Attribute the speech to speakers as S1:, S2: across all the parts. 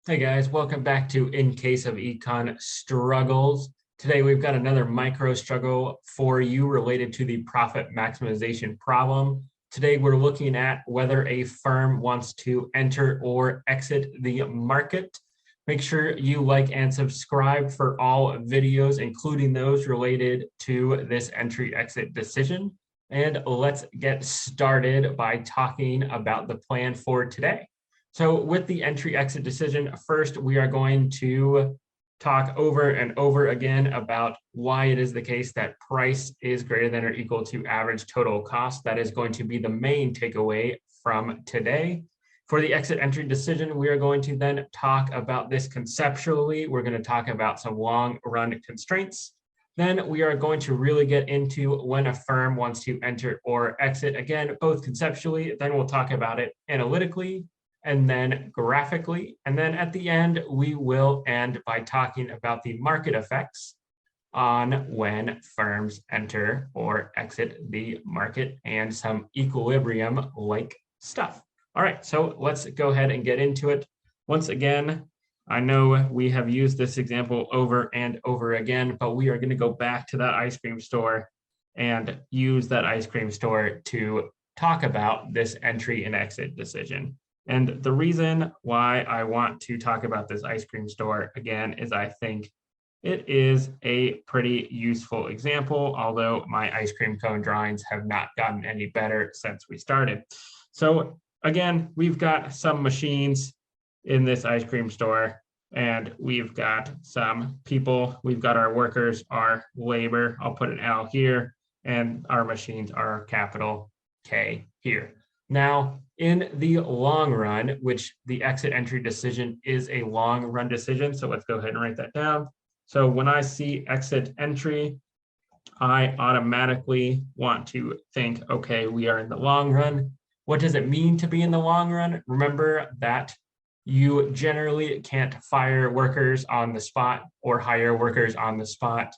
S1: Hey guys, welcome back to In Case of Econ Struggles. Today we've got another micro struggle for you related to the profit maximization problem. Today we're looking at whether a firm wants to enter or exit the market. Make sure you like and subscribe for all videos, including those related to this entry exit decision. And let's get started by talking about the plan for today. So with the entry exit decision, first, we are going to talk over and over again about why it is the case that price is greater than or equal to average total cost. That is going to be the main takeaway from today. For the exit entry decision, we are going to then talk about this conceptually. We're going to talk about some long run constraints. Then we are going to really get into when a firm wants to enter or exit, again, both conceptually. Then we'll talk about it analytically, and then graphically. And then at the end, we will end by talking about the market effects on when firms enter or exit the market and some equilibrium-like stuff. All right, so let's go ahead and get into it. Once again, I know we have used this example over and over again, but we are going to go back to that ice cream store and use that ice cream store to talk about this entry and exit decision. And the reason why I want to talk about this ice cream store again is I think it is a pretty useful example, although my ice cream cone drawings have not gotten any better since we started. So again, we've got some machines in this ice cream store, and we've got some people. We've got our workers, our labor. I'll put an L here, and our machines are capital K here. Now, in the long run, which the exit entry decision is a long run decision, so let's go ahead and write that down. So when I see exit entry, I automatically want to think, okay, we are in the long run. What does it mean to be in the long run? Remember that you generally can't fire workers on the spot or hire workers on the spot,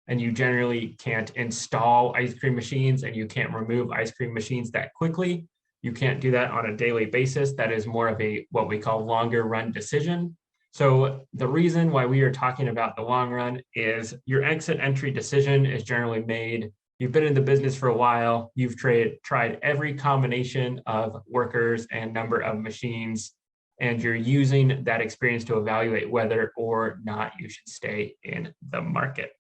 S1: and you generally can't install ice cream machines, and you can't remove ice cream machines that quickly. You can't do that on a daily basis. That is more of a what we call longer run decision. So the reason why we are talking about the long run is your exit entry decision is generally made. You've been in the business for a while. You've tried every combination of workers and number of machines, and you're using that experience to evaluate whether or not you should stay in the market.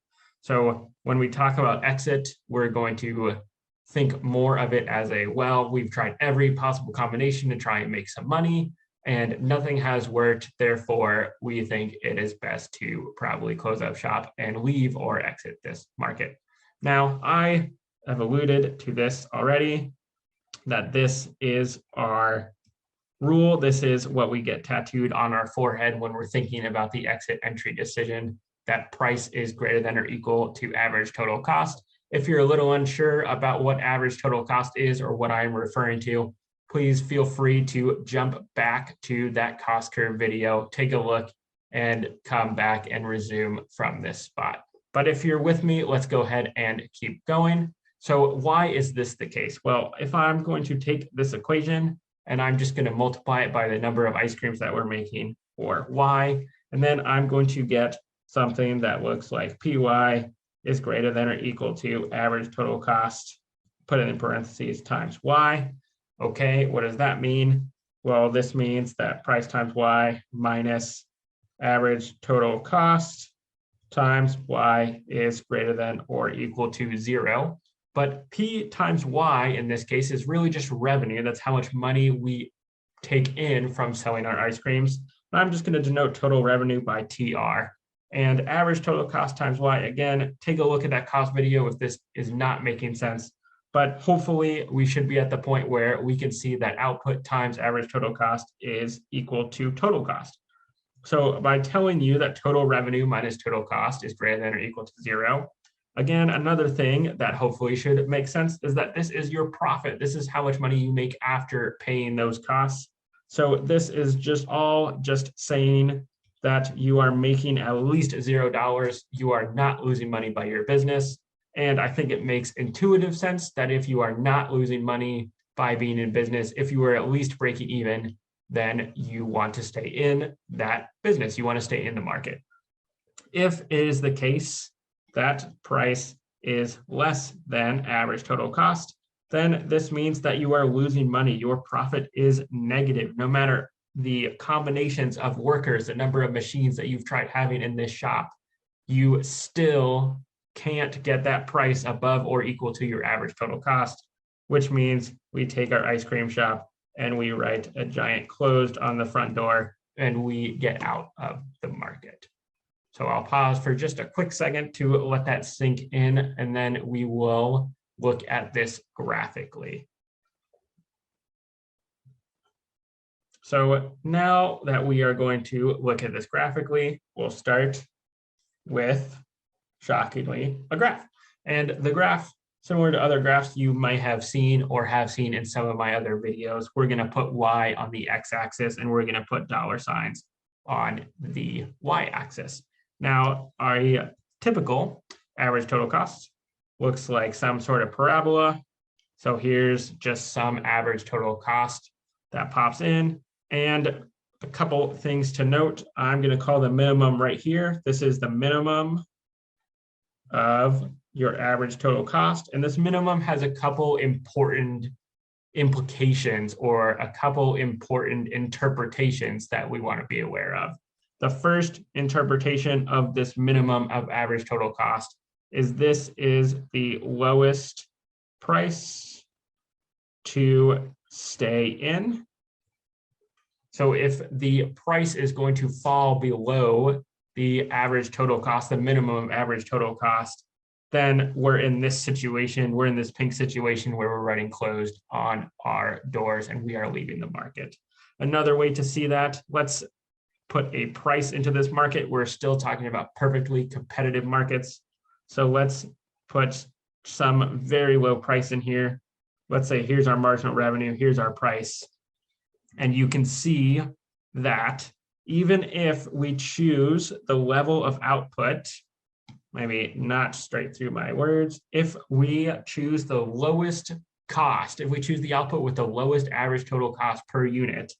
S1: So when we talk about exit, we're going to think more of it as a, well, we've tried every possible combination to try and make some money, and nothing has worked. Therefore, we think it is best to probably close up shop and leave or exit this market. Now, I have alluded to this already, that this is our rule. This is what we get tattooed on our forehead when we're thinking about the exit entry decision, that price is greater than or equal to average total cost. If you're a little unsure about what average total cost is or what I'm referring to, please feel free to jump back to that cost curve video, take a look, and come back and resume from this spot. But if you're with me, let's go ahead and keep going. So why is this the case? Well, if I'm going to take this equation and I'm just going to multiply it by the number of ice creams that we're making, or y, and then I'm going to get something that looks like py is greater than or equal to average total cost, put it in parentheses, times y. Okay, what does that mean? Well, this means that price times y minus average total cost times y is greater than or equal to 0. But P times Y in this case is really just revenue. That's how much money we take in from selling our ice creams. I'm just going to denote total revenue by TR. And average total cost times Y, again, take a look at that cost video if this is not making sense. But hopefully we should be at the point where we can see that output times average total cost is equal to total cost. So by telling you that total revenue minus total cost is greater than or equal to 0, again, another thing that hopefully should make sense is that this is your profit. This is how much money you make after paying those costs. So this is just saying that you are making at least $0. You are not losing money by your business. And I think it makes intuitive sense that if you are not losing money by being in business, if you are at least breaking even, then you want to stay in that business. You want to stay in the market. If it is the case that price is less than average total cost, then this means that you are losing money. Your profit is negative. No matter the combinations of workers, the number of machines that you've tried having in this shop, you still can't get that price above or equal to your average total cost, which means we take our ice cream shop and we write a giant closed on the front door and we get out of the market. So I'll pause for just a quick second to let that sink in, and then we will look at this graphically. So now that we are going to look at this graphically, we'll start with, shockingly, a graph. And the graph, similar to other graphs you might have seen or have seen in some of my other videos, we're going to put Y on the X-axis and we're going to put dollar signs on the Y-axis. Now, our typical average total cost looks like some sort of parabola. So here's just some average total cost that pops in. And a couple things to note, I'm going to call the minimum right here. This is the minimum of your average total cost. And this minimum has a couple important implications or a couple important interpretations that we want to be aware of. The first interpretation of this minimum of average total cost is this is the lowest price to stay in. So if the price is going to fall below the average total cost, the minimum average total cost, then we're in this situation, we're in this pink situation where we're writing closed on our doors and we are leaving the market. Another way to see that, let's put a price into this market. We're still talking about perfectly competitive markets. So let's put some very low price in here. Let's say here's our marginal revenue, here's our price. And you can see that even if we choose the level of output, maybe not straight through my words, if we choose the lowest cost, if we choose the output with the lowest average total cost per unit,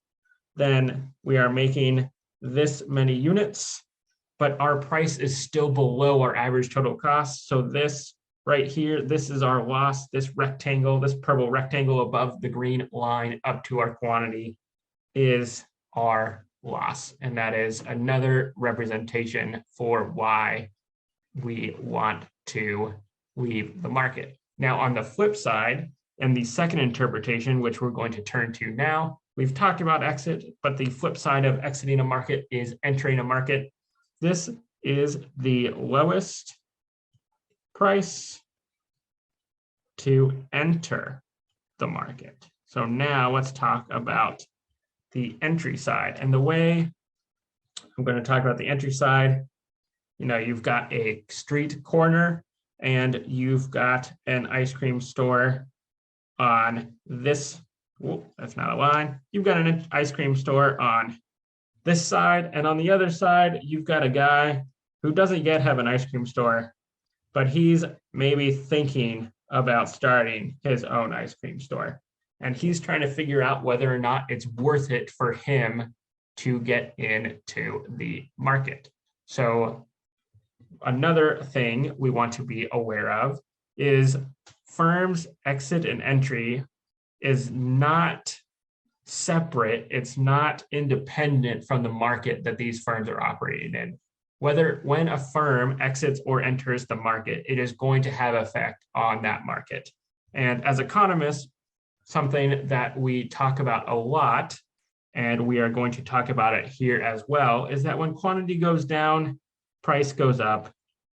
S1: then we are making this many units, but our price is still below our average total cost. So this right here, this is our loss, this rectangle, this purple rectangle above the green line up to our quantity is our loss. And that is another representation for why we want to leave the market. Now, on the flip side, and the second interpretation, which we're going to turn to now, we've talked about exit, but the flip side of exiting a market is entering a market. This is the lowest price to enter the market. So now let's talk about the entry side. And the way I'm going to talk about the entry side, you've got a street corner and you've got an ice cream store on this. That's not a line. You've got an ice cream store on this side, and on the other side, you've got a guy who doesn't yet have an ice cream store, but he's maybe thinking about starting his own ice cream store. And he's trying to figure out whether or not it's worth it for him to get into the market. So another thing we want to be aware of is firms' exit and entry is not separate, it's not independent from the market that these firms are operating in. When a firm exits or enters the market, it is going to have effect on that market. And as economists, something that we talk about a lot, and we are going to talk about it here as well, is that when quantity goes down, price goes up,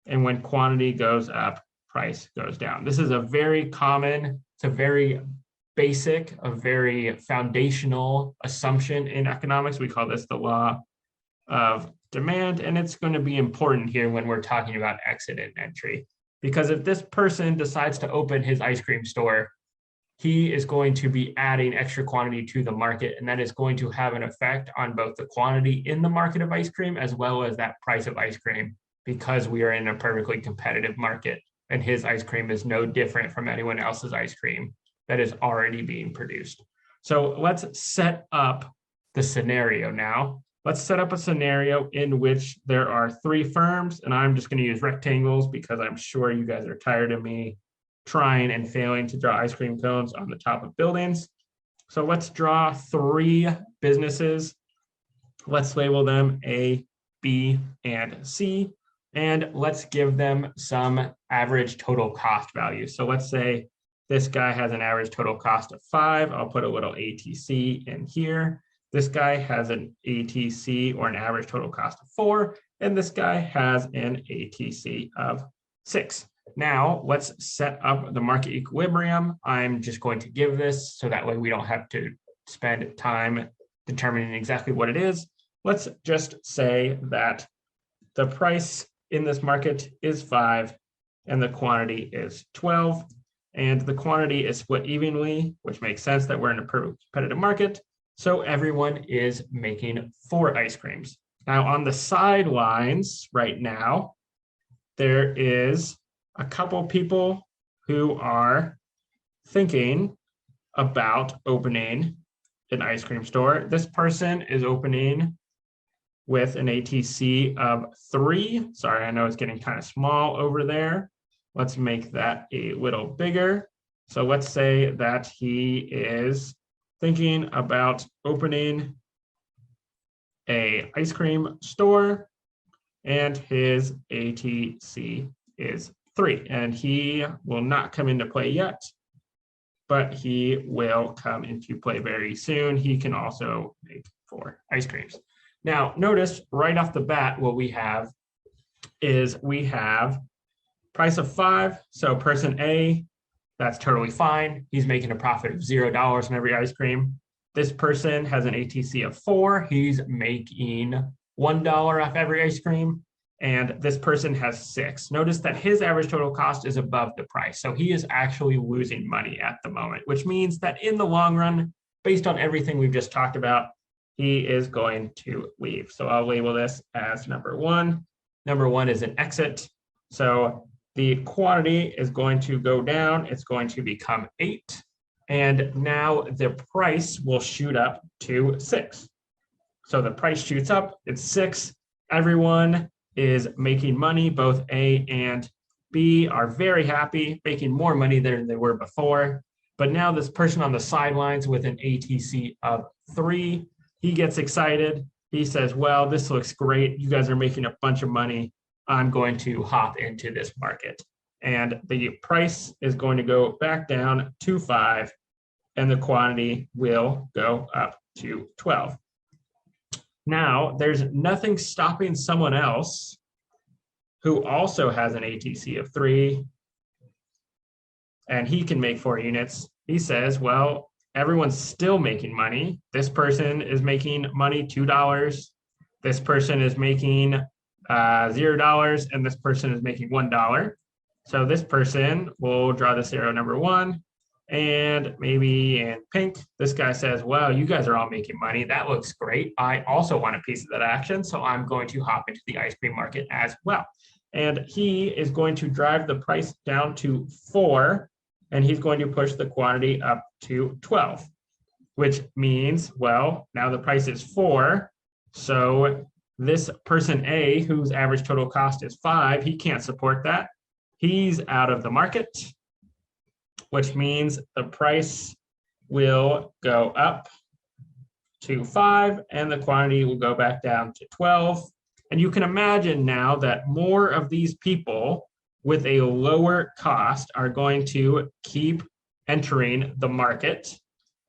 S1: and when quantity goes up, price goes down. This is a very common, it's a very basic, a very foundational assumption in economics. We call this the law of demand, and it's going to be important here when we're talking about exit and entry. Because if this person decides to open his ice cream store, he is going to be adding extra quantity to the market, and that is going to have an effect on both the quantity in the market of ice cream as well as that price of ice cream, because we are in a perfectly competitive market, and his ice cream is no different from anyone else's ice cream that is already being produced. So let's set up the scenario now. Let's set up a scenario in which there are 3 firms, and I'm just going to use rectangles because I'm sure you guys are tired of me trying and failing to draw ice cream cones on the top of buildings. So let's draw 3 businesses. Let's label them A, B, and C, and let's give them some average total cost value. So let's say this guy has an average total cost of 5. I'll put a little ATC in here. This guy has an ATC or an average total cost of 4, and this guy has an ATC of 6. Now let's set up the market equilibrium. I'm just going to give this so that way we don't have to spend time determining exactly what it is. Let's just say that the price in this market is 5 and the quantity is 12, and the quantity is split evenly, which makes sense that we're in a competitive market. So everyone is making 4 ice creams. Now on the sidelines right now, there is a couple people who are thinking about opening an ice cream store. This person is opening with an ATC of 3. Sorry, I know it's getting kind of small over there. Let's make that a little bigger. So let's say that he is thinking about opening an ice cream store and his ATC is 3. And he will not come into play yet, but he will come into play very soon. He can also make 4 ice creams. Now, notice right off the bat, what we have is we have price of 5. So person A, that's totally fine. He's making a profit of $0 on every ice cream. This person has an ATC of 4. He's making $1 off every ice cream. And this person has 6. Notice that his average total cost is above the price. So he is actually losing money at the moment, which means that in the long run, based on everything we've just talked about, he is going to leave. So I'll label this as number 1. Number 1 is an exit. So the quantity is going to go down. It's going to become 8. And now the price will shoot up to 6. So the price shoots up. It's 6. Everyone is making money. Both A and B are very happy, making more money than they were before. But now this person on the sidelines with an ATC of 3, he gets excited. He says, well, this looks great. You guys are making a bunch of money. I'm going to hop into this market. And the price is going to go back down to 5, and the quantity will go up to 12. Now, there's nothing stopping someone else who also has an ATC of 3, and he can make 4 units. He says, well, everyone's still making money. This person is making money $2. This person is making $0, and this person is making $1. So this person will draw this arrow number 1, and maybe in pink, this guy says, well, you guys are all making money. That looks great. I also want a piece of that action, so I'm going to hop into the ice cream market as well. And he is going to drive the price down to 4, and he's going to push the quantity up to 12, which means, well, now the price is 4. So this person A, whose average total cost is 5, he can't support that. He's out of the market, which means the price will go up to 5 and the quantity will go back down to 12. And you can imagine now that more of these people with a lower cost are going to keep entering the market,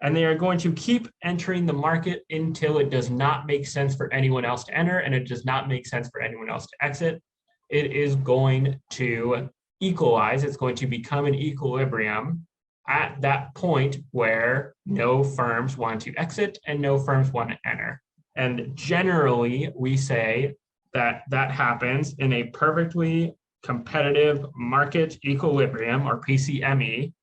S1: and they are going to keep entering the market until it does not make sense for anyone else to enter and it does not make sense for anyone else to exit. It is going to equalize. It's going to become an equilibrium at that point where no firms want to exit and no firms want to enter. And generally, we say that that happens in a perfectly competitive market equilibrium, or PCME,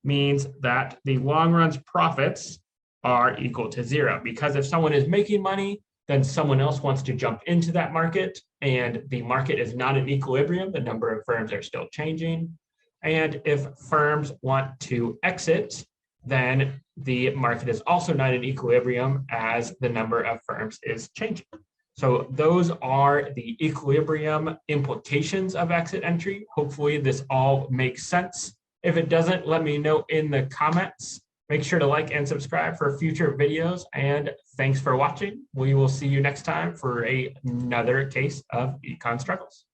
S1: means that the long run's profits are equal to 0. Because if someone is making money, then someone else wants to jump into that market, and the market is not in equilibrium. The number of firms are still changing. And if firms want to exit, then the market is also not in equilibrium as the number of firms is changing. So those are the equilibrium implications of exit entry. Hopefully this all makes sense. If it doesn't, let me know in the comments. Make sure to like and subscribe for future videos, and thanks for watching. We will see you next time for another case of econ struggles.